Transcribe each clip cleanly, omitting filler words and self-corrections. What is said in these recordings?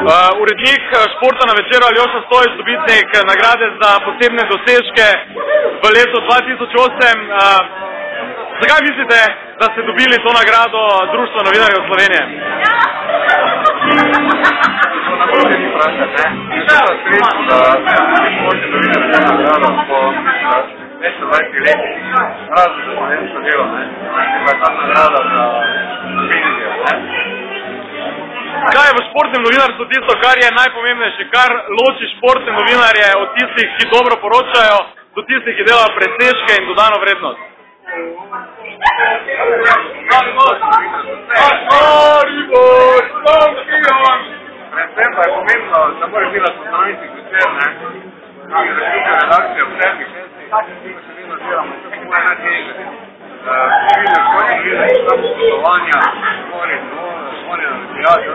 Urednik športa na večeru Aljoša Stojč, dobitnik nagrade za posebne dosežke v letu 2008. Zakaj mislite, da ste dobili to nagrado Društva novinarjev Slovenije? To na prvi ni vprašati, ne? Mislim, da srečno, da športni novinarji to nagrado po več 20 letih. Razno za slovensko delo, ne? Pa je ta nagrada za medijev, ne? Kaj je v športnem novinarstvu tisto, kar je najpomembnejše, kar loči športne novinarje od tistih, ki dobro poročajo, do tistih, ki delajo presežke in dodano vrednost? Predvsem pa je pomembno, da mora biti ustanoviti večer, ne? Kaj je zaključila redakcija v 7 mesecih, še vedno delamo, tako moja najtežje. Videli športni novinarji, tam poslovanja, morajo na olimpijadi,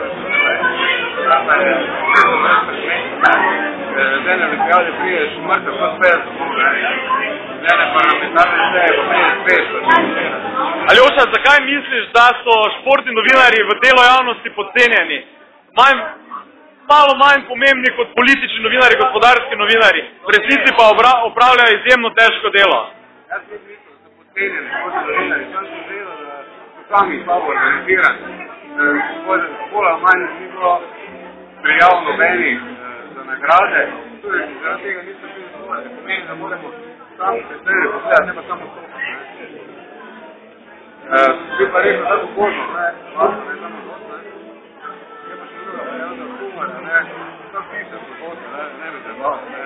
tam je z ene olimpijade priješ mrtev kot pes, z ene parlamentarne seje pa priješ pes. Aljoša, zakaj misliš, da so športni novinarji v delu javnosti podcenjeni? Malo manj pomembni kot politični novinarji, gospodarski novinarji, v resnici pa opravljajo izjemno težko delo. Jaz mislim, da so podcenjeni športni novinarji, sam sem vedel, da so sami slabo organizirani. Bolj manj ni bilo prijav nobenih za nagrade, tudi zaradi tega niso bili zvoleni. Pomeni, da moramo sami se sebi pogledati, ne pa samo to. Bi pa rekel, da bo božno, ne, važno ne samo zvodno, ne. Je pa še druga varianta humora, ne, sam pisem zvodno, ne bi trebalo, ne.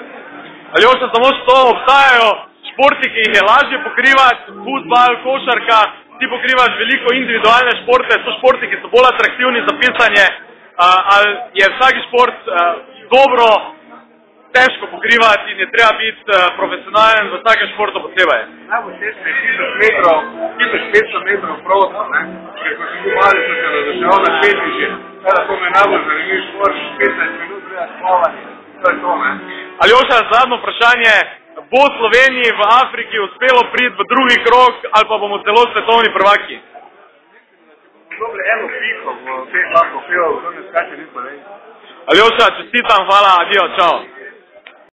Aljoša, samo što obstajajo športi, ki jih je lažje pokrivati, futbal, košarka, ti pokrivaš veliko individualne športe, so športi, ki so bolj atraktivni za pisanje, ali je vsaki šport dobro, težko pokrivati in je treba biti profesionalen za vsakem športu posebej? Najbolj težko je 1500 metrov prosto, ne? Ker ko si bil mali, so se različeval na petniče, kada to me najbolj zanimiv šport, 15 minut gleda spavanje, to je to, ne? Aljoša, zadnjo vprašanje, bo Sloveniji v Afriki uspelo priti v drugi krog ali pa bomo celo svetovni prvaki? Dobre, eno piko v 5 lahko pil, to ne skače nismo, ne? Aljoša, čestitam, hvala, adijo, čao.